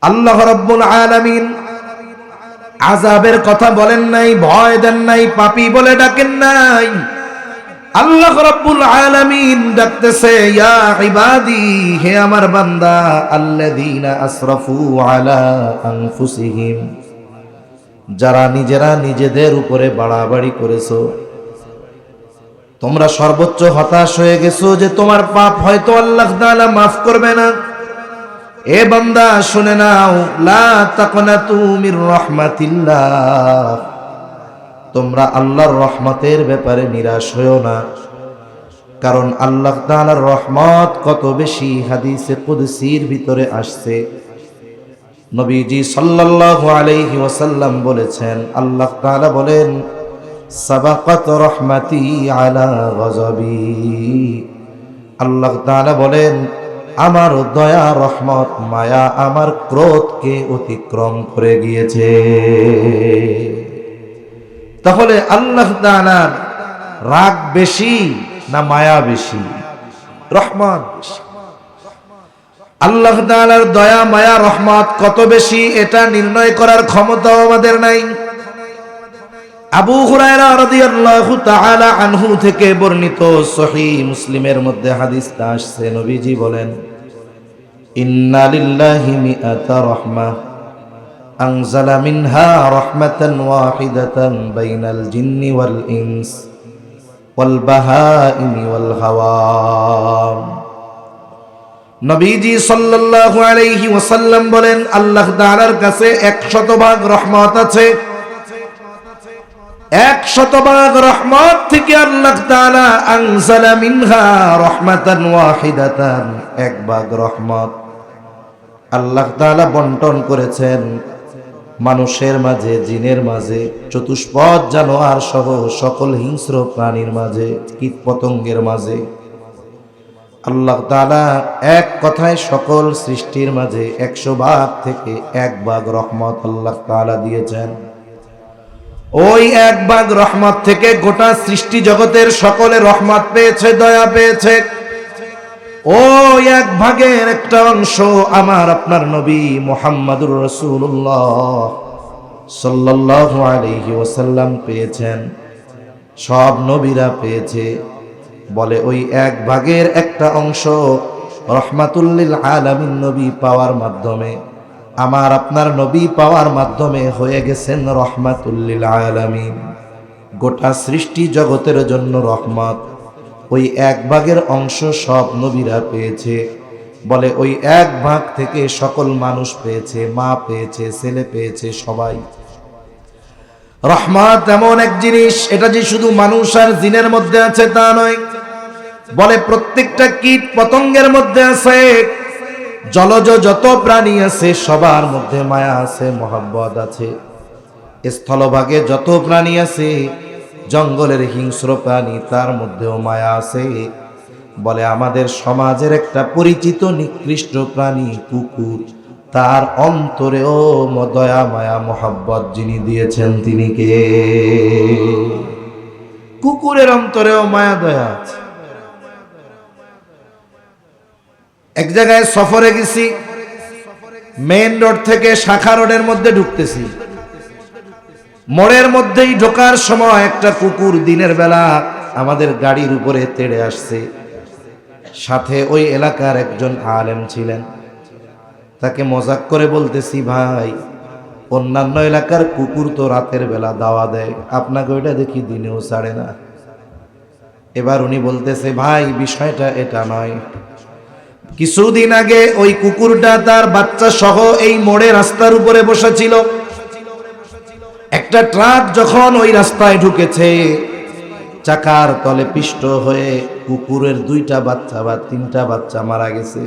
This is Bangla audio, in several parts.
আল্লাহ রাব্বুল আলামিন আযাবের কথা বলেন নাই, ভয় দেন নাই, পাপী বলে ডাকেন নাই। আল্লাহ রাব্বুল আলামিন ডাকতেছে, ইয়া ইবাদি, হে আমার বান্দা, আল্লাযীনা আসরাফু আলা আনফুসিহিম, যারা নিজেরা নিজেদের উপরে বাড়াবাড়ি করেছো। তোমরা সর্বোচ্চ হতাশ হয়ে গেছো যে তোমার পাপ হয়তো আল্লাহ তাআলা মাফ করবে না। এ বান্দা শুনে নাও, লা তাকনাতু মির রাহমাতিল্লাহ, তোমরা আল্লাহর রহমতের ব্যাপারে নিরাশ হয়ো না। কারণ আল্লাহ তাআলার রহমত কত বেশি হাদিসে কুদসির ভিতরে আসছে। নবীজি সাল্লাল্লাহু আলাইহি ওয়াসাল্লাম বলেছেন, আল্লাহ তাআলা বলেন, সাবাকাত রহমাতি আলা গযবি, আল্লাহ তাআলা বলেন, আমার দয়া, রহমত, মায়া আমার ক্রোধকে অতিক্রম করে গিয়েছে। তাহলে আল্লাহ তাআলার রাগ বেশি না মায়া বেশি? রহমত বেশি। আল্লাহ তাআলার দয়া, মায়া, রহমত কত বেশি এটা নির্ণয় করার ক্ষমতাও আমাদের নাই। আবু হুরায়রা রাদিয়াল্লাহু তাআলা আনহু থেকে বর্ণিত সহিহ মুসলিমের মধ্যে হাদিসটা আসছে, নবীজি বলেন, ইন্না লিল্লাহি মিআতা রাহমাহ আনজালা মিনহা রাহমাতান ওয়াহিদাতান বাইনাল জিন্নি ওয়াল ইনস ওয়াল বাহাইমি ওয়াল হাওয়াম। নবীজি সাল্লাল্লাহু আলাইহি ওয়াসাল্লাম বলেন, আল্লাহ তাআলার কাছে 100 রহমত আছে। 100 রহমত থেকে আল্লাহ তাআলা আনজালা মিনহা রাহমাতান ওয়াহিদাতান, 1 রহমত আল্লাহ তাআলা বন্টন করেছেন মানুষের মাঝে, জিনের মাঝে, চতুষ্পদ জানোয়ার সহ সকল হিংস্র প্রাণীর মাঝে, কীট পতঙ্গের মাঝে। আল্লাহ তাআলা এক কথায় সকল সৃষ্টির মাঝে 100 থেকে 1 রহমত আল্লাহ তাআলা দিয়েছেন। ওই 1 রহমত থেকে গোটা সৃষ্টি জগতের সকলে রহমত পেয়েছে, দয়া পেয়েছে। ওই 1 একটা অংশ আমার আপনার নবী মুহাম্মদুর রাসূলুল্লাহ সাল্লাল্লাহু আলাইহি ওয়াসাল্লাম পেয়েছেন। সব নবীরা পেয়েছে। বলে ওই 1 একটা অংশ রহমাতুল লিল আলামিন নবী পাওয়ার মাধ্যমে, আমার আপনার নবী পাওয়ার মাধ্যমে হয়ে গেছেন রহমাতুল লিল আলামিন, গোটা সৃষ্টি জগতের জন্য রহমত। ওই 1 অংশ সব নবীরা পেয়েছে। বলে ওই 1 থেকে সকল মানুষ পেয়েছে, মা পেয়েছে, ছেলে পেয়েছে, সবাই। রহমত এমন এক জিনিস, এটা যে শুধু মানুষ আর জিনের মধ্যে আছে তা নয়। বলে প্রত্যেকটা কীট পতঙ্গের মধ্যে আছে, জলজ যত প্রাণী আছে সবার মধ্যে মায়া আছে, মহব্বত আছে। স্থলভাগে যত প্রাণী আছে, জঙ্গলের হিংস্র প্রাণী, তার মধ্যেও মায়া আছে। বলে আমাদের সমাজের একটা পরিচিত নিকৃষ্ট প্রাণী কুকুর, তার অন্তরেও দয়া, মায়া, মহব্বত যিনি দিয়েছেন তিনি কে? কুকুরের অন্তরেও মায়া, দয়া আছে। এক জায়গায় সফরে গেছি, মেইন রোড থেকে শাখা রোডের মধ্যে ঢুকতেছি। মোড়ের মধ্যেই ঢোকার সময় একটা কুকুর দিনের বেলা আমাদের গাড়ির উপরে তেড়ে আসছে। সাথে ওই এলাকার একজন আলেম ছিলেন। তাকে মজাক করে বলতেছি, ভাই, অন্যান্য এলাকার কুকুর তো রাতের বেলা দাওয়া দেয়, আপনাকে ওইটা দেখি দিনেও ছাড়ে না। এবার উনি বলতেছে, ভাই, বিষয়টা এটা নয়। কিছুদিন আগে ওই কুকুরটা তার বাচ্চা সহ এই মোড়ে রাস্তার উপরে বসেছিল। একটা ট্রাক যখন ওই রাস্তায় ঢুকেছে, চাকার তলে পিষ্ট হয়ে কুকুরের 2টা বাচ্চা বা 3টা বাচ্চা মারা গেছে।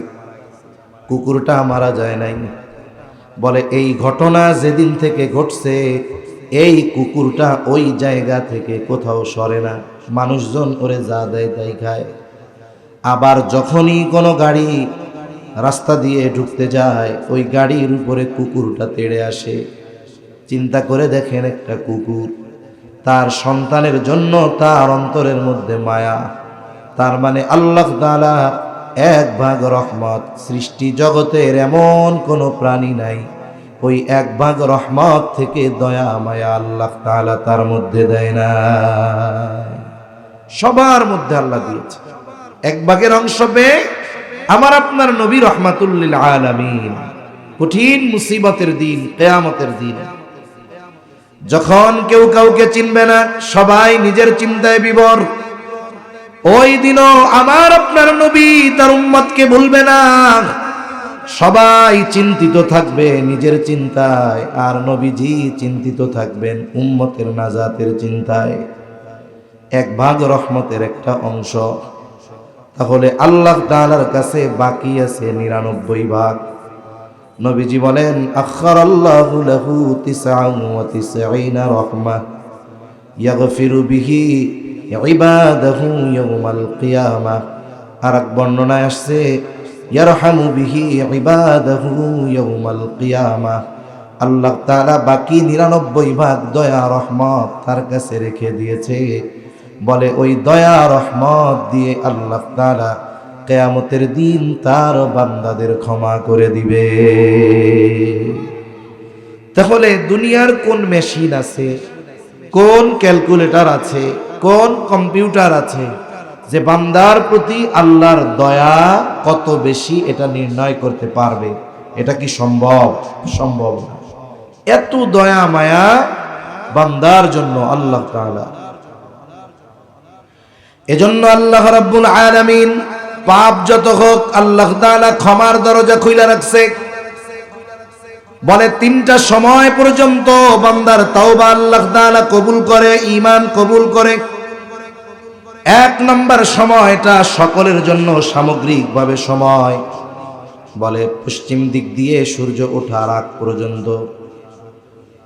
কুকুরটা মারা যায় নাই। বলে এই ঘটনা যেদিন থেকে ঘটছে, এই কুকুরটা ওই জায়গা থেকে কোথাও সরে না, মানুষজন ওরে যা দেয় তাই খায়। আবার যখনই কোনো গাড়ি রাস্তা দিয়ে ঢুকতে যায়, ওই গাড়ির উপরে কুকুরটা তেড়ে আসে। চিন্তা করে দেখেন, একটা কুকুর তার সন্তানের জন্য তার অন্তরের মধ্যে মায়া। তার মানে আল্লাহ তাআলা এক ভাগ রহমত। সৃষ্টি জগতের এমন কোনো প্রাণী নাই ওই এক ভাগ রহমত থেকে দয়া মায়া আল্লাহ তাআলা তার মধ্যে দেয় না। সবার মধ্যে আল্লাহ দিয়েছে। এক ভাগের অংশ পেয়ে আমার আপনার নবী রহমাতুল লিল আলামিন কঠিন মুসিবতের দিন, কিয়ামতের দিন, যখন কেউ কাউকে চিনবে না, সবাই নিজের চিন্তায় বিভোর, ওই দিনও আমার আপনার নবী তার উম্মতকে ভুলবে না। সবাই চিন্তিত থাকবে নিজের চিন্তায়, আর নবীজি চিন্তিত থাকবেন উম্মতের নাজাতের চিন্তায়। এক ভাগ রহমতের একটা অংশ, তাহলে আল্লাহ তাআলার কাছে বাকি আছে 99 ভাগ। নবীজি বলেন আখারাল্লাহু লাহু 99 রাহমাহ ইয়াগফিরু বিহি ইবাদাহু ইয়াউমাল কিয়ামাহ। আর এক বর্ণনায় আসছে ইয়ারহামু বিহি ইবাদাহু ইয়াউমাল কিয়ামাহ। আল্লাহ তাআলা বাকি 99 ভাগ দয়া রহমত তার কাছে রেখে দিয়েছে। বলে ওই দয়া রহমত দিয়ে আল্লাহ তাআলা কিয়ামতের দিন তার বান্দাদের ক্ষমা করে দিবে। তাহলে দুনিয়ার কোন মেশিন আছে, কোন ক্যালকুলেটর আছে, কোন কম্পিউটার আছে যে বান্দার প্রতি আল্লাহর দয়া কত বেশি এটা নির্ণয় করতে পারবে? এটা কি সম্ভব? সম্ভব না। এত দয়া মায়া বান্দার জন্য আল্লাহ তাআলা। এজন্য আল্লাহ রাব্বুল আলামিন পাপ যত হোক আল্লাহ তাআলা ক্ষমার দরজা খুলে রাখছে। বলে 3টা সময় পর্যন্ত বান্দার তাওবা আল্লাহ তাআলা কবুল করে, ঈমান কবুল করে। 1 নম্বর সময়টা সকলের জন্য সামগ্রিকভাবে সময়, বলে পশ্চিম দিক দিয়ে সূর্য ওঠার আগ পর্যন্ত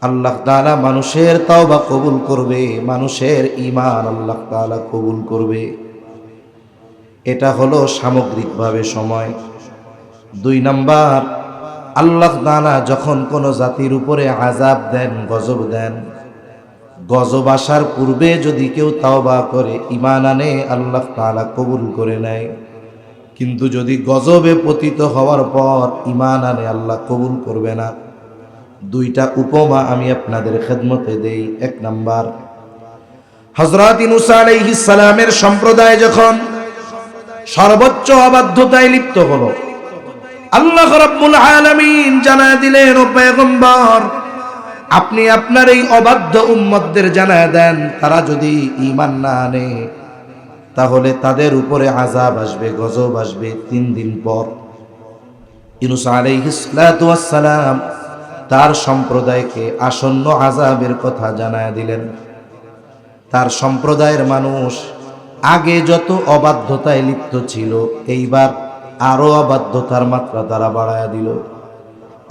আল্লাহ তাআলা মানুষের তাওবা কবুল করবে, মানুষের ঈমান আল্লাহ তাআলা কবুল করবে। এটা হলো সামগ্রিকভাবে সময়। 2 নাম্বার, আল্লাহ তাআলা যখন কোনো জাতির উপরে আযাব দেন, গজব দেন, গজব আসার পূর্বে যদি কেউ তাওবা করে, ঈমান আনে, আল্লাহ তাআলা কবুল করে নেয়। কিন্তু যদি গজবে পতিত হওয়ার পর ঈমান আনে, আল্লাহ কবুল করবে না। 2টা উপমা আমি আপনাদের খেদমতে দেই। 1 নাম্বার, হযরত ইউনূস আলাইহিস সালামের সম্প্রদায় যখন সর্বোচ্চ অবাধ্যতায় লিপ্ত হলো, আল্লাহ রাব্বুল আলামিন জানায় দিলেন, ও পয়গম্বর আপনি আপনার এই অবাধ্য উম্মতদের জানায় দেন, তারা যদি ঈমান না আনে তাহলে তাদের উপরে আযাব আসবে, গজব আসবে 3 দিন পর। ইউনূস আলাইহিস সালাতু ওয়াস সালাম তার সম্প্রদায়কে আসন্ন আযাবের কথা জানায় দিলেন। তার সম্প্রদায়ের মানুষ আগে যত অবাধ্যতায় লিপ্ত ছিল, এইবার আরো অবাধ্যতার মাত্রা তারা বাড়ায়া দিল।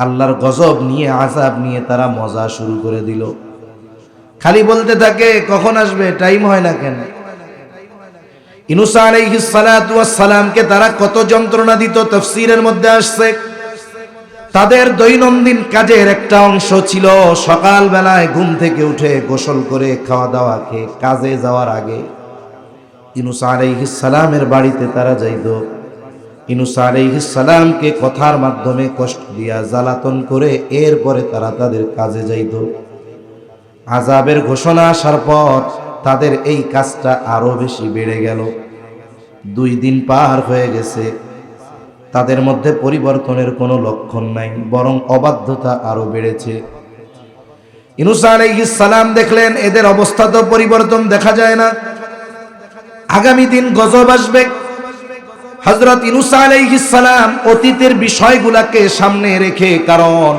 আল্লাহর গজব নিয়ে, আযাব নিয়ে তারা মজা শুরু করে দিল। খালি বলতে থাকে কখন আসবে, টাইম হয় না কেন। ইউনূস আলাইহিস সালাতু ওয়াস সালামকে তারা কত যন্ত্রণা দিত, তাফসীরের মধ্যে আসছে। তাদের দৈনন্দিন কাজের একটা অংশ ছিল সকাল বেলায় ঘুম থেকে উঠে গোসল করে খাওয়া দাওয়া খেয়ে কাজে যাওয়ার আগে ইউনূস আলাইহিস সালামের বাড়িতে তারা যাইত। ইউনূস আলাইহিস সালামকে কথার মাধ্যমে কষ্ট দিয়া জ্বালাতন করে এরপরে তারা তাদের কাজে যাইত। আযাবের ঘোষণা আসার পর তাদের এই কাজটা আরো বেশি বেড়ে গেল। 2 দিন পার হয়ে গেছে, তাদের মধ্যে পরিবর্তনের কোনো লক্ষণ নাই, বরং অবাধ্যতা আরো বেড়েছে। ইউনূস আলাইহিস সালাম দেখলেন এদের অবস্থা তো পরিবর্তন দেখা যায় না, আগামী দিন গজব আসবে। হযরত ইউনূস আলাইহিস সালাম অতীতের বিষয়গুলোকে সামনে রেখে, কারণ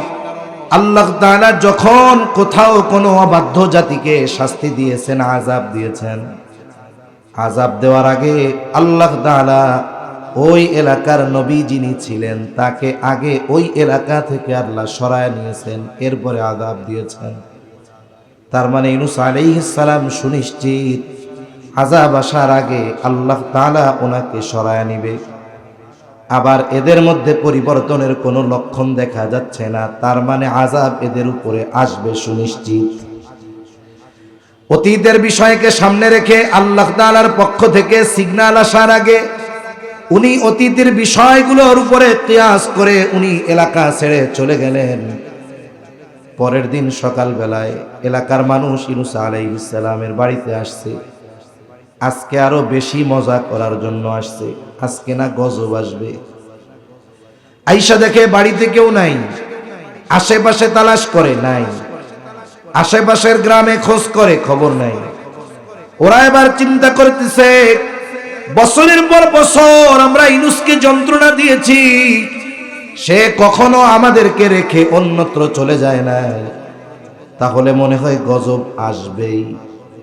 আল্লাহ তাআলা যখন কোথাও কোনো অবাধ্য জাতিকে শাস্তি দিয়েছেন, আযাব দিয়েছেন, আযাব দেওয়ার আগে আল্লাহ তাআলা ওই এলাকার নবী যিনি ছিলেন তাকে আগে ওই এলাকা থেকে আল্লাহ সরায় নিয়েছেন, এরপরে আযাব দিয়েছেন। তার মানে ইউনূস আলাইহিস সালাম সুনিশ্চিত আযাব আসার আগে আল্লাহ তাআলা ওনাকে সরায় নিবে। আবার এদের মধ্যে পরিবর্তনের কোনো লক্ষণ দেখা যাচ্ছে না, তার মানে আযাব এদের উপরে আসবে সুনিশ্চিত। অতীতের বিষয়কে সামনে রেখে আল্লাহ তাআলার পক্ষ থেকে সিগন্যাল আসার আগে উনি অতীতের বিষয়গুলোর উপরে কিয়াস করে উনি এলাকা ছেড়ে চলে গেলেন। পরের দিন সকালবেলায় এলাকার মানুষ ইউনূস আলাইহিস সালামের বাড়িতে আসছে। আজকে আরো বেশি মজা করার জন্য আসছে, আজকে না গজব আসবে। আয়েশা দেখে বাড়িতে কেউ নাই, আশেপাশে তালাশ করে নাই, আশেপাশের গ্রামে খোঁজ করে খবর নাই। ওরা এবার চিন্তা করতেছে, বছরের পর বছর আমরা ইউনূসকে যন্ত্রণা দিয়েছি, সে কখনো আমাদেরকে রেখে অন্যত্র চলে যায় না, তাহলে মনে হয় গজব আসবেই।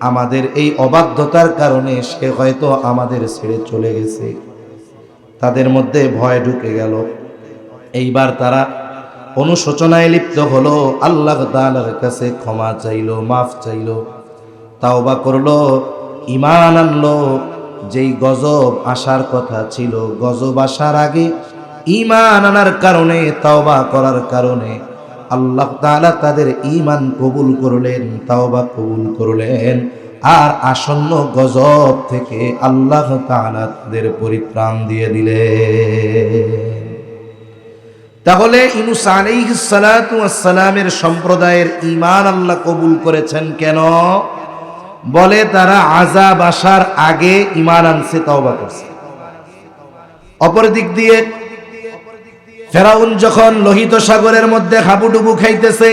আমাদের এই অবাধ্যতার কারণে সে হয়তো আমাদের ছেড়ে চলে গেছে। তাদের মধ্যে ভয় ঢুকে গেল। এইবার তারা অনুশোচনায় লিপ্ত হলো, আল্লাহ তাআলার কাছে ক্ষমা চাইলো, মাফ চাইলো, তাওবা করলো, ঈমান আনলো। যেই গজব আসার কথা ছিল, গজব আসার আগে ঈমান আনার কারণে, তাওবা করার কারণে আল্লাহ তাআলা তাদের ঈমান কবুল করলেন, তাওবা কবুল করলেন। আর আসন্ন গজব থেকে আল্লাহ তাআলা তাদের পরিত্রাণ দিয়ে দিলেন। তাহলে ইউনূস আলাইহিস সালাতু ওয়াস সালামের সম্প্রদায়ের ঈমান আল্লাহ কবুল করেছেন কেন? বলে তারা আযাব আসার আগে ঈমান আনছে, তাওবা করছে। অপর দিক দিয়ে ফেরাউন যখন লোহিত সাগরের মধ্যে হাবুডুবু খাইতেছে,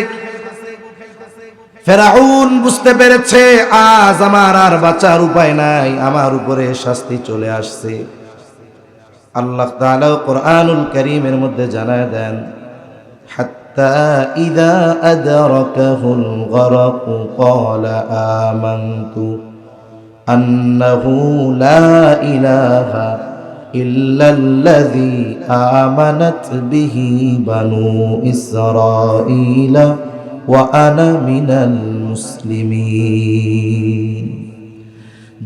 ফেরাউন বুঝতে পেরেছে আজ আমার আর বাঁচার উপায় নাই, আমার উপরে শাস্তি চলে আসছে। আল্লাহ তাআলা কোরআনুল কারীমের মধ্যে জানায় দেন, হাত্তা ইযা আদরাকাহুল গরক ক্বালা আমানতু আন্নাহু লা ইলাহা ইল্লাল্লাযী আমানাত বিহি বানু ইসরাঈলা ওয়া আনা মিনাল মুসলিমিন।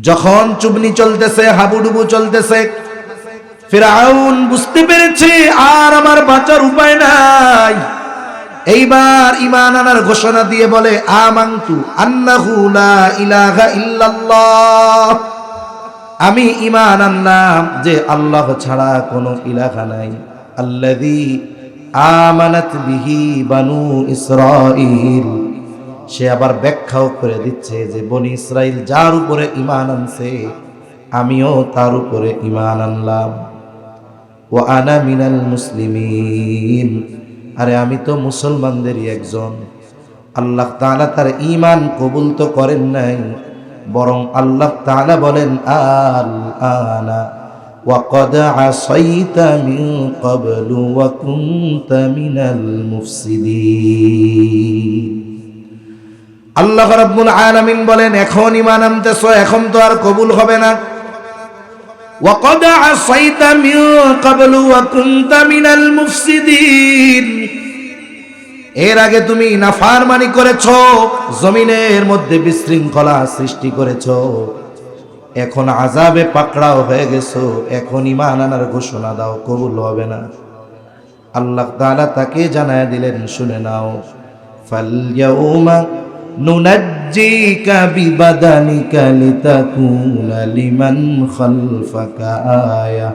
যখন চুবনি চলতেছে, হাবুডুবু চলতেছে, ফিরআউন বুঝতে পেরেছে আর আমার বাঁচার উপায় নাই। এইবার ঈমান আনার ঘোষণা দিয়ে বলে, আমানতু আন্নাহু লা ইলাহা ইল্লাল্লাহ, আমি ঈমান আনলাম যে আল্লাহ ছাড়া কোনো ইলাহা নাই। আল্লাযী আমানাত বিহি বানু ইসরাঈল, সে আবার ব্যাখ্যাও করে দিচ্ছে যে বনি ইসরাইল যার উপরে ঈমান আনছে আমিও তার উপরে ঈমান আনলাম। ওয়া আনা মিনাল মুসলিমিন, আরে আমি তো মুসলমানদেরই একজন। আল্লাহ তাআলা তার ঈমান কবুল তো করেন নাই, বরং আল্লাহ তাআলা বলেন আল আনা ওয়া ক্বাদ আসাইতা মিন ক্বাবলু ওয়া কুনতা মিনাল মুফসিদিন। আল্লাহ রাব্বুল আলামিন বলেন, এখন ঈমান আনতেছো, এখন তো আর কবুল হবে না। ওয়া ক্বাদ আসাইতা মিন ক্বাবলু ওয়া কুনতা মিনাল মুফসিদিন, এর আগে তুমি নাফরমানি করেছো, জমিনের মধ্যে বিশৃঙ্খলা সৃষ্টি করেছো, এখন আযাবে পাকড়াও হয়ে গেছো, এখন ঈমান আনার ঘোষণা দাও, কবুল হবে না। আল্লাহ তাআলা তাকে জানায় দিলেন, শুনে নাও, ফালইয়াউমা নুনাজ্জিকা বিবাদানিকা লিতাকুনা লিমান খালফাকা আয়া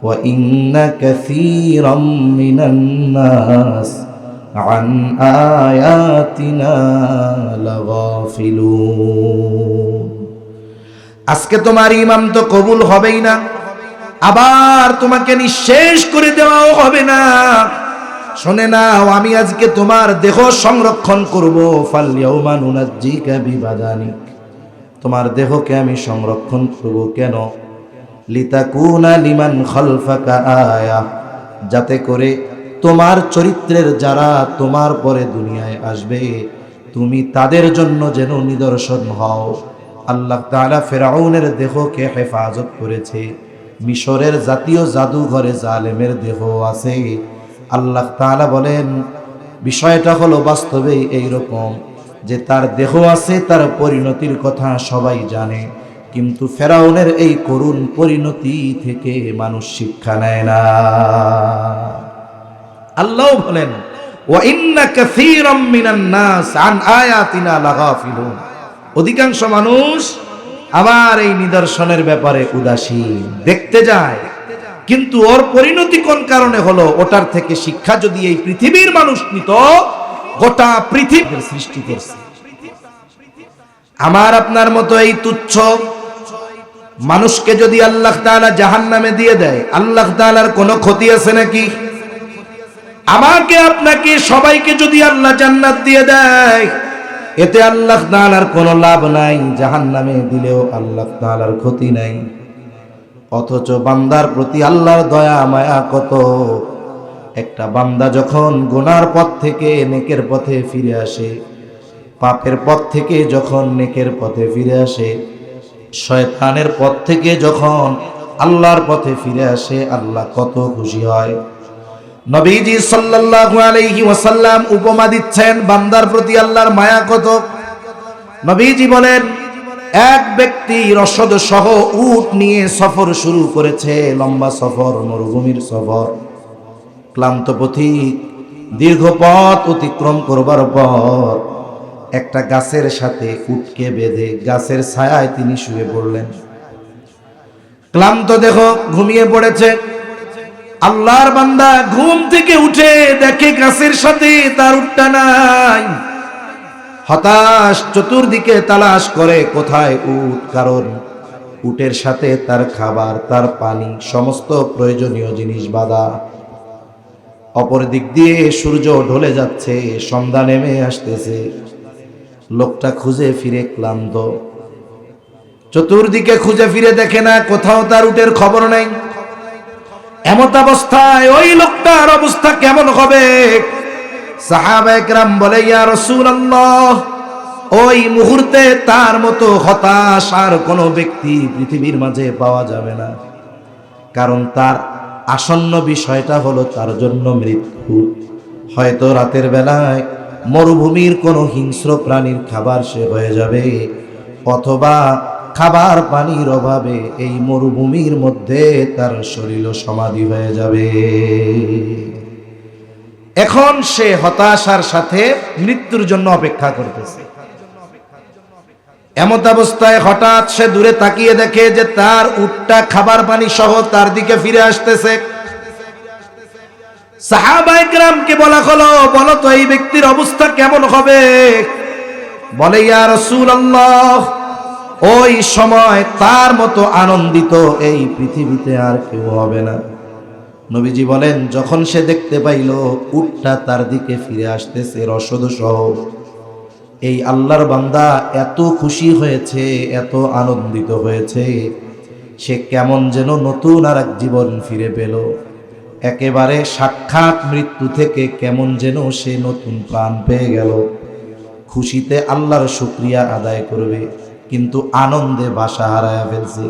ওয়া ইন্না কাসীরাম মিনান নাস আন আয়াতিনা লাগাফিলুন। আজকে তোমার ঈমান তো কবুল হবেই না, আবার তোমাকে নিঃশেষ করে দেওয়াও হবে না। শুনে নাও, আমি আজকে তোমার দেহ সংরক্ষণ করব। ফালইয়াউমা নুনাজ্জিকা বিবাদানিক, তোমার দেহকে আমি সংরক্ষণ করব। কেন? লিতাকুনা লিমান খালফাকা আয়া, যাতে করে তোমার চরিত্রের যারা তোমার পরে দুনিয়ায় আসবে তুমি তাদের জন্য যেন নিদর্শন হও। আল্লাহ তাআলা ফিরআউনের দেহকে হেফাজত করেছে। মিশরের জাতীয় জাদুঘরে জালেমের দেহ আছে। আল্লাহ তাআলা বলেন, বিষয়টা হলো বাস্তবেই এইরকম যে তার দেহ আছে, তার পরিণতির কথা সবাই জানে, কিন্তু ফিরআউনের এই করুণ পরিণতি থেকে মানুষ শিক্ষা নেয় না। আল্লাহ বলেন, ওয়া ইন্না কাসীরাম মিনান নাস আন আয়াতিনা লাগাফিলুন, অধিকাংশ মানুষ আমার এই নিদর্শনের ব্যাপারে উদাসীন, দেখতে যায় কিন্তু ওর পরিণতি কোন কারণে হলো, ওটার থেকে শিক্ষা যদি এই পৃথিবীর মানুষ নিত, গোটা পৃথিবীর সৃষ্টি করছে। আমার আপনার মতো এই তুচ্ছ মানুষকে যদি আল্লাহ তাআলা জাহান্নামে দিয়ে দেয়, আল্লাহ তাআলার কোনো ক্ষতি আছে নাকি? আমাকে আপনাকে সবাইকে যদি আল্লাহ জান্নাত দিয়ে দেয়, এতে আল্লাহ তাআলার কোনো লাভ নাই, জাহান্নামে দিলেও আল্লাহ তাআলার ক্ষতি নাই। অথচ বান্দার প্রতি আল্লাহর দয়া মায়া কত! একটা বান্দা যখন গুনার পথ থেকে নেকের পথে ফিরে আসে, পাপের পথ থেকে যখন নেকের পথে ফিরে আসে, শয়তানের পথ থেকে যখন আল্লাহর পথে ফিরে আসে, আল্লাহ কত খুশি হয়। নবীজি সাল্লাল্লাহু আলাইহি ওয়াসাল্লাম উপমা দিচ্ছেন বান্দার প্রতি আল্লাহর মায়া কত। নবীজি বলেন, এক ব্যক্তি রসদ সহ উট নিয়ে সফর শুরু করেছে, লম্বা সফর, মরুভূমির সফর। ক্লান্ত পথিক দীর্ঘ পথ অতিক্রম করবার পর একটা গাছের সাথে উটকে বেঁধে গাছের ছায়ায় তিনি শুয়ে পড়লেন। ক্লান্ত দেহ ঘুমিয়ে পড়েছে। আল্লাহর বান্দা ঘুম থেকে উঠে দেখে গাছের সাথে তার উটটা নাই। হতাশ, চতুর্দিকে তালাশ করে কোথায় উট, কারণ উটের সাথে তার খাবার, তার পানি, সমস্ত প্রয়োজনীয় জিনিস বাঁধা। অপর দিক দিয়ে সূর্য ঢলে যাচ্ছে, সন্ধ্যা নেমে আসতেছে। লোকটা খুঁজে ফিরে ক্লান্ত, চতুর্দিকে খুঁজে ফিরে দেখে না, কোথাও তার উটের খবর নেই। এমত অবস্থায় ওই লোকটার অবস্থা কেমন হবে? সাহাবায়ে কেরাম বলে, ইয়া রাসূলুল্লাহ, ওই মুহূর্তে তার মতো হতাশ আর কোনো ব্যক্তি পৃথিবীর মাঝে পাওয়া যাবে না। কারণ তার আসন্ন বিষয়টা হলো তার জন্য মৃত্যু। হয়তো রাতের বেলায় মরুভূমির কোনো হিংস্র প্রাণীর খাবার সে হয়ে যাবে, অথবা খাবার পানির অভাবে এই মরুভূমির মধ্যে তার শরীর সমাধি হয়ে যাবে। এখন সে হতাশার সাথে মৃত্যুর জন্য অপেক্ষা করতেছে। এমত অবস্থায় হঠাৎ সে দূরে তাকিয়ে দেখে যে তার উটটা খাবার পানি সহ তার দিকে ফিরে আসতেছে। সাহাবায়ে কেরামকে বলা হলো, বলো তো এই ব্যক্তির অবস্থা কেমন হবে? বলে, ইয়া রাসূলুল্লাহ, ওই সময় তার মতো আনন্দিত এই পৃথিবীতে আর কেউ হবে না। নবীজি বলেন, যখন সে দেখতে পাইল উটটা তার দিকে ফিরে আসতেছে রসদ সহ, এই আল্লাহর বান্দা এত খুশি হয়েছে, এত আনন্দিত হয়েছে, সে কেমন যেন নতুন আর এক জীবন ফিরে পেল। একেবারে সাক্ষাৎ মৃত্যু থেকে কেমন যেন সে নতুন প্রাণ পেয়ে গেল। খুশিতে আল্লাহর শুকরিয়া আদায় করবে, কিন্তু আনন্দে বাসা হারায় ফেলছে।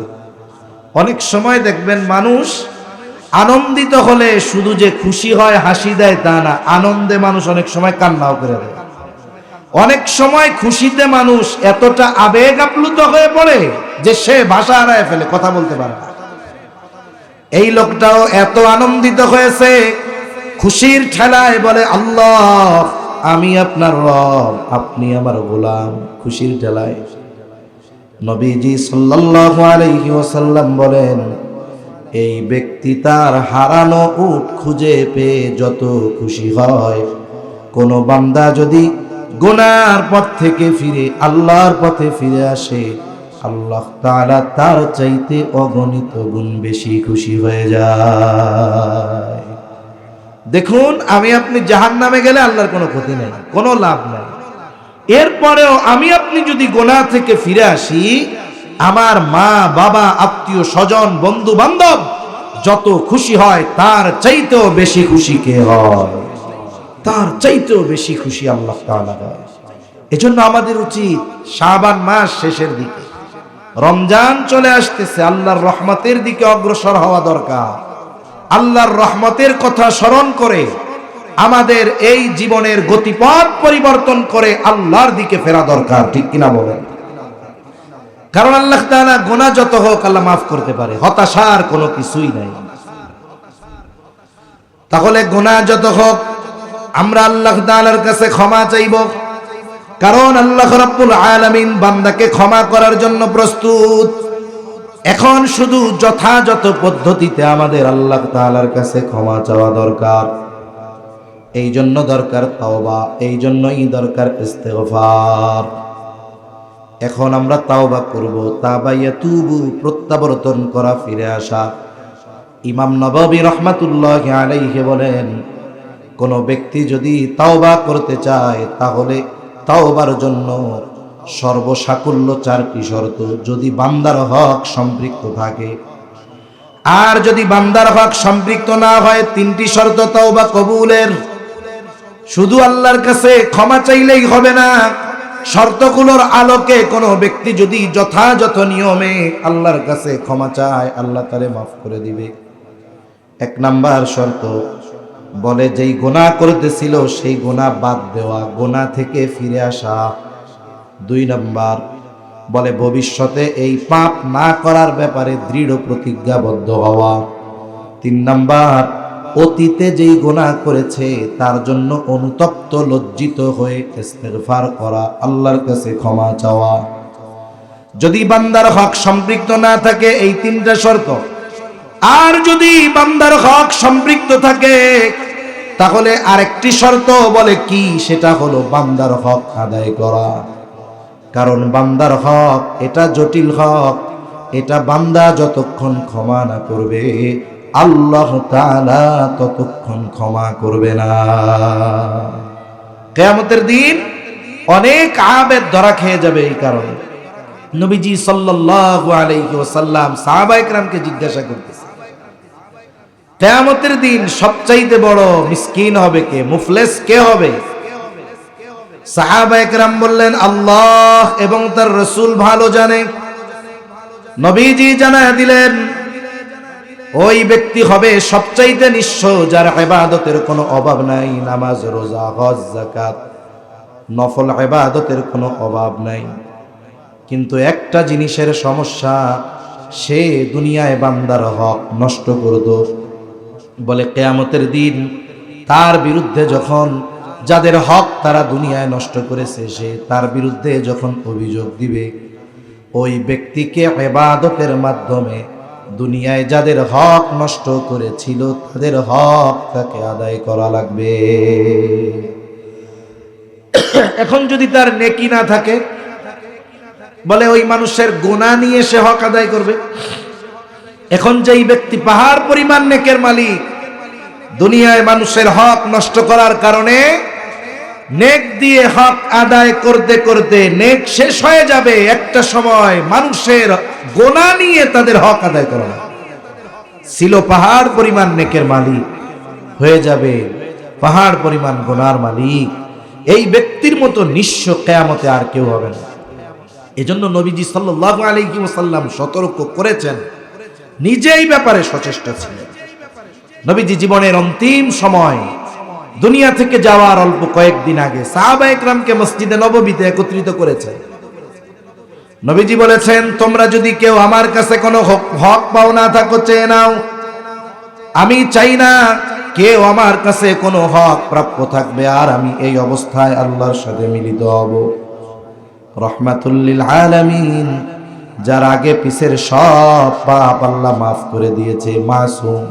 অনেক সময় দেখবেন মানুষ আনন্দিত হলে শুধু যে খুশি হয়, হাসি দেয় তা না, আনন্দে মানুষ অনেক সময় কান্নাও করে দেয়। অনেক সময় খুশিতে মানুষ এতটা আবেগ আপ্লুত হয়ে পড়ে যে সে ভাষা হারায় ফেলে, কথা বলতে পারে না। এই লোকটাও এত আনন্দিত হয়েছে, খুশির ঠেলায় বলে, আল্লাহ, আমি আপনার রব, আপনি আমার গোলাম। খুশির ঠেলায় নবীজি সাল্লাল্লাহু আলাইহি ওয়াসাল্লাম বলেন, এই ব্যক্তি তার হারানো উট খুঁজে পেয়ে যত খুশি হয়, কোন বান্দা যদি গুনার পথ থেকে ফিরে আল্লাহর পথে ফিরে আসে, আল্লাহ তাআলা তার চাইতে অগণিত গুণ বেশি খুশি হয়ে যায়। দেখুন, আমি আপনি জাহান্নামে গেলে আল্লাহর কোনো ক্ষতি নেই, কোনো লাভ নাই। এরপরেও আমি আপনি যদি গুনাহ থেকে ফিরে আসি, আমার মা বাবা, আত্মীয় স্বজন, বন্ধু বান্ধব যত খুশি হয়, তার চাইতেও বেশি খুশি কে হয়? তার চাইতেও বেশি খুশি আল্লাহ তাআলা হয়। এজন্য আমাদের উচিত শাবান মাস শেষের দিকে, রমজান চলে আসতেছে, আল্লাহর রহমতের দিকে অগ্রসর হওয়া দরকার। আল্লাহর রহমতের কথা স্মরণ করে আমাদের এই জীবনের গতিপথ পরিবর্তন করে আল্লাহর দিকে ফেরা দরকার, ঠিক কিনা বলেন? কারণ আল্লাহ তাআলা গুনাহ যত হোক আল্লাহ মাফ করতে পারে, হতাশার কোনো কিছুই নাই। তাহলে গুনাহ যত হোক আমরা আল্লাহ তাআলার কাছে ক্ষমা চাইব, কারণ আল্লাহ রাব্বুল আলামিন বান্দাকে ক্ষমা করার জন্য প্রস্তুত। এখন শুধু যথাযথ পদ্ধতিতে আমাদের আল্লাহ তাআলার কাছে ক্ষমা চাওয়া দরকার। এই জন্য দরকার তাওবা, এই জন্যই দরকার ইস্তেগফার। এখন আমরা তাওবা করব, তাবায়াতুবু প্রত্যাবর্তন করা, ফিরে আসা। ইমাম নববী রাহমাতুল্লাহি আলাইহি বলেন, কোন ব্যক্তি যদি তাওবা করতে চায় তাহলে তাওবার জন্য সর্বসাকুল্য 4টি শর্ত। যদি বান্দার হক সম্পৃক্ত থাকে, আর যদি বান্দার হক সম্পৃক্ত না হয় 3টি শর্ত তাওবা কবুলের। শুধু আল্লাহর কাছে ক্ষমা চাইলেই হবে না, শর্তগুলোর আলোকে কোনো ব্যক্তি যদি যথাযথ নিয়মে আল্লাহর কাছে ক্ষমা চায়, আল্লাহ তারে মাফ করে দিবে। 1 নাম্বার শর্ত বলে, যেই গুনাহ করতেছিল সেই গুনাহ বাদ দেওয়া, গুনাহ থেকে ফিরে আসা। 2 নাম্বার বলে, ভবিষ্যতে এই পাপ না করার ব্যাপারে দৃঢ় প্রতিজ্ঞাবদ্ধ হওয়া। 3 নাম্বার, অতীতে যেই গুনাহ করেছে তার জন্য অনুতপ্ত লজ্জিত হয়ে ইস্তেগফার করা, আল্লাহর কাছে ক্ষমা চাওয়া। যদি বান্দার হক সম্পৃক্ত না থাকে এই 3টা শর্ত, আর যদি বান্দার হক সম্পৃক্ত থাকে তাহলে আরেকটি শর্ত বলে কি, সেটা হলো বান্দার হক আদায় করা। কারণ বান্দার হক এটা জটিল হক, এটা বান্দা যতক্ষণ ক্ষমা না করবে আল্লাহ তাআলা ততক্ষণ ক্ষমা করবে না। কিয়ামতের দিন অনেক আবেদ ধরা খেয়ে যাবে। এই কারণে নবীজি সাল্লাল্লাহু আলাইহি ওয়াসাল্লাম সাহাবায়ে কেরামকে জিজ্ঞাসা করতেছে, কিয়ামতের দিন সবচাইতে বড় মিসকিন হবে কে, মুফলিস কে হবে? সাহাবায়ে কেরাম বললেন, আল্লাহ এবং তার রাসূল ভালো জানে। নবীজি জানায় দিলেন, ওই ব্যক্তি হবে সবচাইতে নিঃস্ব যার ইবাদতের কোনো অভাব নাই, নামাজ রোজা হজ যাকাত নফল ইবাদতের কোনো অভাব নাই। কিন্তু একটা জিনিসের সমস্যা, সে দুনিয়ায় বান্দার হক নষ্ট করত। বলে কিয়ামতের দিন তার বিরুদ্ধে যখন যাদের হক তারা দুনিয়ায় নষ্ট করেছে, সে তার বিরুদ্ধে যখন অভিযোগ দিবে, ওই ব্যক্তিকে ইবাদতের মাধ্যমে দুনিয়ায় যাদের হক নষ্ট করেছিল তাদের হক তাকে আদায় করা লাগবে। এখন যদি তার নেকি না থাকে, বলে ওই মানুষের গুনাহ নিয়ে সে হক আদায় করবে। এখন যেই ব্যক্তি পাহাড় পরিমাণ নেকের মালিক, দুনিয়ায় মানুষের হক নষ্ট করার কারণে নেক দিয়ে হক আদায় করতে করতে নেক শেষ হয়ে যাবে, একটা সময় মানুষের গুনাহ নিয়ে তাদের হক আদায় করা ছিল পাহাড় পরিমাণ নেকের মালিক হয়ে যাবে পাহাড় পরিমাণ গুনার মালিক। এই ব্যক্তির মতো নিঃস্ব কিয়ামতে আর কেউ হবে না। এজন্য নবীজি সাল্লাল্লাহু আলাইহি ওয়াসাল্লাম সতর্ক করেছেন, নিজেই ব্যাপারে সচেষ্ট ছিলেন। নবীজি জীবনের অন্তিম সময় দুনিয়া থেকে যাওয়ার অল্প কয়েকদিন আগে সাহাবায়ে কেরামকে মসজিদে নববীতে একত্রিত করেছেন। নবীজি বলেছেন, তোমরা যদি কেউ আমার কাছে কোনো হক পাও না থাকো চেয়ে নাও। আমি চাই না কেউ আমার কাছে কোনো হক প্রাপ্য থাকবে আর আমি এই অবস্থায় আল্লাহর সাথে মিলিত হব। রহমাতুল লিল আলামিন, যার আগে পিছের সব পাপ আল্লাহ মাফ করে দিয়েছে, মাসুম।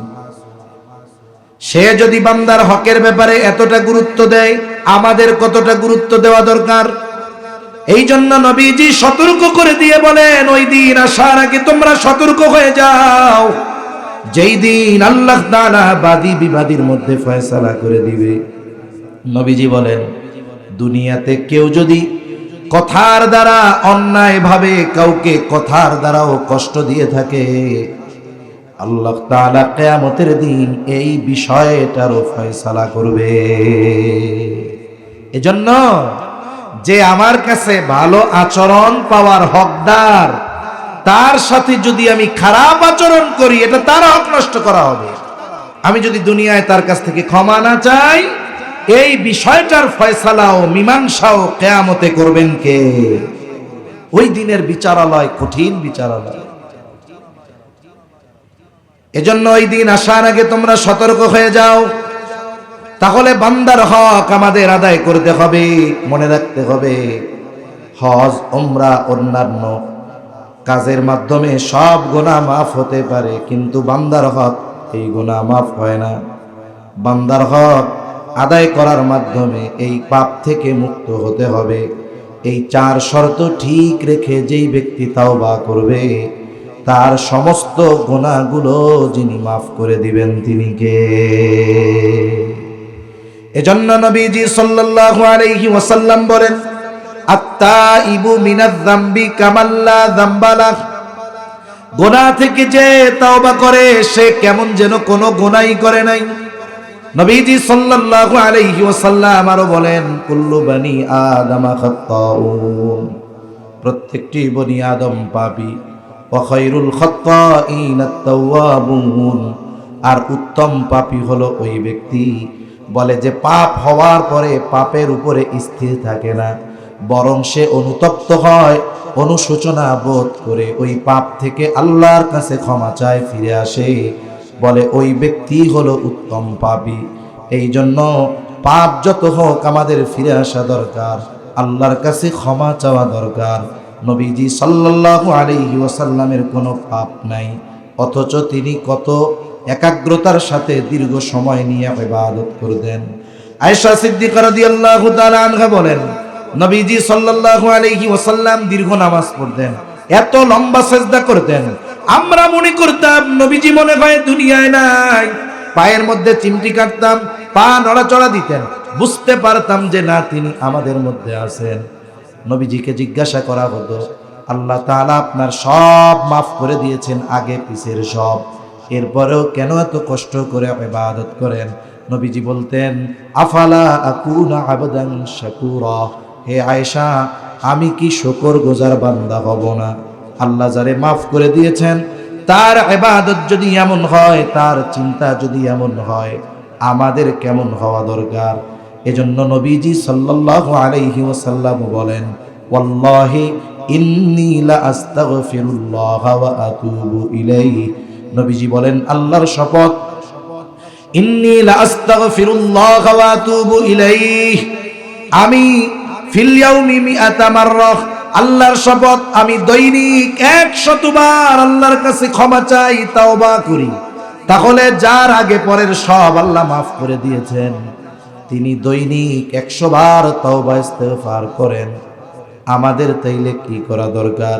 সে যদি বান্দার হকের ব্যাপারে এতটা গুরুত্ব দেয়, আমাদের কতটা গুরুত্ব দেওয়া দরকার। এই জন্য নবীজি সতর্ক করে দিয়ে বলেন, ওই দিন আসার আগে তোমরা সতর্ক হয়ে যাও, যেই দিন আল্লাহ তাআলা বাদী বিবাদীর মধ্যে ফয়সালা করে দিবে। নবীজি বলেন, দুনিয়াতে কেউ যদি কথার দ্বারা অন্যায় ভাবে কাউকে কথার দ্বারাও কষ্ট দিয়ে থাকে, আল্লাহ তাআলা কিয়ামতের দিন এই বিষয়টারও ফয়সালা করবে। এজন্য যে আমার কাছে ভালো আচরণ পাওয়ার হকদার, তার সাথে যদি আমি খারাপ আচরণ করি, এটা তার হক নষ্ট করা হবে। আমি যদি দুনিয়ায় তার কাছ থেকে ক্ষমা না চাই, এই বিষয়টার ফয়সালাও মীমাংসাও কিয়ামতে করবেন কে? ওই দিনের বিচারালয় কঠিন বিচারালয়। এজন্য ওই দিন আসার আগে তোমরা সতর্ক হয়ে যাও। তাহলে বান্দার হক আমাদের আদায় করতে হবে। মনে রাখতে হবে, হজ, উমরা, অন্যান্য কাজের মাধ্যমে সব গুনাহ মাফ হতে পারে, কিন্তু বান্দার হক এই গুনাহ মাফ হয় না। বান্দার হক আদায় করার মাধ্যমে এই পাপ থেকে মুক্ত হতে হবে। এই 4 শর্ত ঠিক রেখে যেই ব্যক্তি তাওবা করবে, তার সমস্ত গুনাহগুলো যিনি মাফ করে দিবেন তিনি কে? এজন্য নবীজি সাল্লাল্লাহু আলাইহি ওয়াসাল্লাম বলেন, আত-তাইবু মিনায-যামবি কামাল্লা যামবালা। গুনাহ থেকে যে তাওবা করে সে কেমন যেন কোনো গুনাহই করে নাই। নবীজি সাল্লাল্লাহু আলাইহি ওয়াসাল্লাম আরো বলেন, কুল্লু বনি আদম খাত্তাউন, প্রত্যেকটি বনি আদম পাপী। ওয়া খায়রুল খাত্তাইন আত-তাওয়াবুন, আর উত্তম পাপী হলো ওই ব্যক্তি বলে যে পাপ হওয়ার পরে পাপের উপরে স্থির থাকে না, বরং সে অনুতপ্ত হয়, অনুশোচনা বোধ করে ওই পাপ থেকে আল্লাহর কাছে ক্ষমা চায়, ফিরে আসে, বলে ওই ব্যক্তি হলো উত্তম পাপী। এই জন্য পাপ যত হোক আমাদের ফিরে আসা দরকার, আল্লাহর কাছে ক্ষমা চাওয়া দরকার। নবীজি সাল্লাল্লাহু আলাইহি ওয়াসাল্লামের কোনো পাপ নাই, অথচ তিনি কত একাগ্রতার সাথে দীর্ঘ সময় নিয়ে ইবাদত করতেন। আয়েশা সিদ্দিকা রাদিয়াল্লাহু তাআলা আনহা বলেন, নবীজি সাল্লাল্লাহু আলাইহি ওয়াসাল্লাম দীর্ঘ নামাজ পড়তেন, এত লম্বা সিজদা করতেন, আমরা মনে করতাম নবীজি মনে হয় দুনিয়ায় নাই। পায়ের মধ্যে চিমটি কাটতাম, পা নড়াচড়া দিতেন, বুঝতে পারতাম যে না, তিনি আমাদের মধ্যে আছেন। নবীজিকে জিজ্ঞাসা করা হতো, আল্লাহ তাআলা আপনার সব মাফ করে দিয়েছেন, আগে পিছের সব, এরপরেও কেন এত কষ্ট করে ইবাদত করেন? নবীজি বলতেন, আফালা আকুনা আবদান শাকুরা, হে আয়েশা, আমি কি শুকরগুজার বান্দা হব না? আল্লাহ যারে মাফ করে দিয়েছেন তার ইবাদত যদি এমন হয়, তার চিন্তা যদি এমন হয়, আমাদের কেমন হওয়া দরকার? এজন্য নবীজি সাল্লাল্লাহু আলাইহি ওয়াসাল্লাম বলেন, ওয়াল্লাহি ইন্নী লা আস্তাগফিরুল্লাহ ওয়া আতুবু ইলাইহি। নবীজি বলেন, আল্লাহর শপথ, ইন্নী লা আস্তাগফিরুল্লাহ ওয়া আতুবু ইলাইহি, আমি ফিল ইয়াউমি মিআতা মাররাহ, আল্লাহর শপথ, আমি দৈনিক 100 বার আল্লাহর কাছে ক্ষমা চাই, তাওবা করি। তাহলে যার আগে পরের সব আল্লাহ মাফ করে দিয়েছেন, তিনি দৈনিক 100 বার তাওবা ইস্তেগফার করেন। আমাদের তাইলে কি করা দরকার?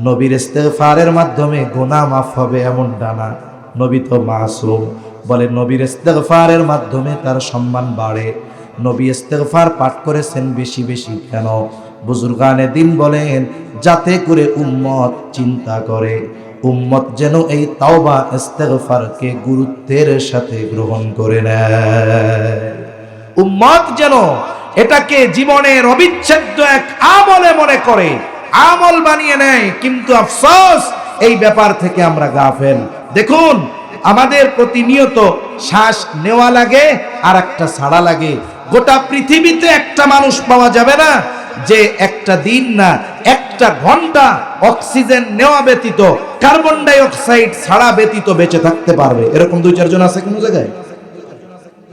নবীর ইস্তেগফারের মাধ্যমে গুনাহ মাফ হবে এমনটা না, নবী তো মাসুম। বলে নবীর ইস্তেগফারের মাধ্যমে তার সম্মান বাড়ে। নবী ইস্তেগফার পাঠ করেছেন বেশি বেশি কেন? বুজুর্গানে দিন বলেন, যাতে করে উম্মত চিন্তা করে, উম্মত যেন এই তাওবা ইস্তেগফারকে গুরুত্বের সাথে গ্রহণ করে নেয়, উম্মত যেন এটাকে জীবনের অবিচ্ছেদ্য এক আমলে মনে করে, আমল বানিয়ে নেয়। কিন্তু আফসোস, এই ব্যাপার থেকে আমরা গাফেল। দেখুন, আমাদের প্রতিনিয়ত শ্বাস নেওয়া লাগে আর একটা ছাড়া লাগে। গোটা পৃথিবীতে একটা মানুষ পাওয়া যাবে না যে একটা দিন না, একটা ঘন্টা অক্সিজেন নেওয়া ব্যতীত, কার্বন ডাই অক্সাইড ছাড়া ব্যতীত বেঁচে থাকতে পারবে। এরকম 2-4 জন আছে কোন জায়গায়?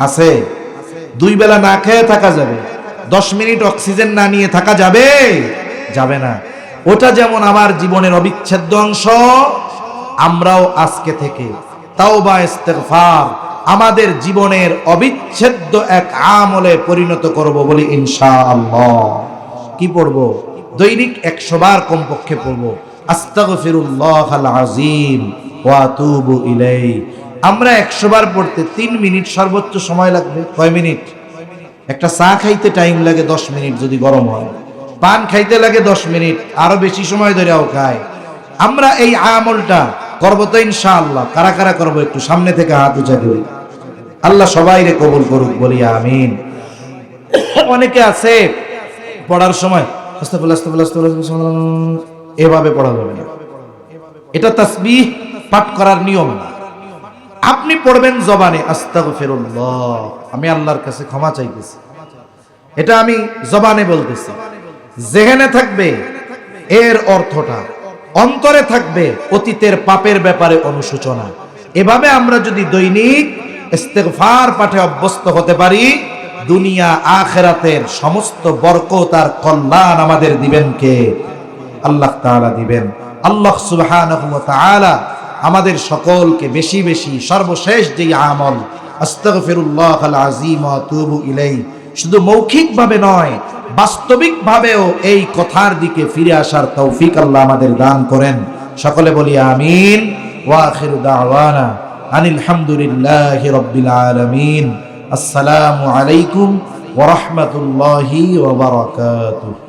আছে? 2 বেলা না খেয়ে থাকা যাবে, 10 মিনিট অক্সিজেন না নিয়ে থাকা যাবে? যাবে না। ওটা যেমন আমার জীবনের অবিচ্ছেদ্য অংশ, আমরাও আজকে থেকে তাওবা ইস্তেগফার আমাদের জীবনের অবিচ্ছেদ্য এক আমলে পরিণত করব বলি ইনশাআল্লাহ। কি পড়ব? দৈনিক 100 বার কমপক্ষে পড়ব, আস্তাগফিরুল্লাহাল আযীম ওয়া আতুবু ইলাইহি। আমরা 100 বার পড়তে 3 মিনিট সর্বোচ্চ সময় লাগবে। কয় মিনিট? একটা চা খাইতে টাইম লাগে 10 মিনিট যদি গরম হয়, পান খাইতে লাগে 10 মিনিট, আরো বেশি সময় ধরেও খায়। আমরা এই আমলটা করবো তো ইনশাআল্লাহ। কারা কারা করবো একটু সামনে থেকে হাত উঁচা করি। আল্লাহ সবাইরে কবুল করুক, বলি আমিন। অনেকে আছে পড়ার সময় আস্তাগফিরুল্লাহ আস্তাগফিরুল্লাহ আস্তাগফিরুল্লাহ এভাবে পড়া যাবে না, এটা তাসবিহ পাঠ করার নিয়ম না। আপনি পড়বেন জবানে, আস্তাগফিরুল্লাহ, আমি আল্লাহর কাছে ক্ষমা চাইতেছি, এটা আমি জবানে বলতেছি। জেহেনে থাকবে এর অর্থটা, অন্তরে থাকবে অতীতের পাপের ব্যাপারে অনুশোচনা। এভাবে আমরা যদি দৈনিক ইস্তেগফার পাঠে অভ্যস্ত হতে পারি, দুনিয়া আখিরাতের সমস্ত বরকত আর কল্যাণ আমাদের দিবেন কে? আল্লাহ তাআলা দিবেন। আল্লাহ সুবহানাহু ওয়া তাআলা আমাদের সকলকে বেশি বেশি সর্বশেষ যেই আমল আস্তাগফিরুল্লাহাল আযীম ওয়া আতুবু ইলাইহি, শুধু মৌখিকভাবে নয় বাস্তবিকভাবেও এই কথার দিকে ফিরে আসার তৌফিক আল্লাহ আমাদের দান করেন। সকলে বলি আমিন। ওয়া আখিরু দাওয়ানা আনিল হামদুলিল্লাহি রাব্বিল আলামিন। আসসালামু আলাইকুম ওয়া রাহমাতুল্লাহি ওয়া বারাকাতুহু।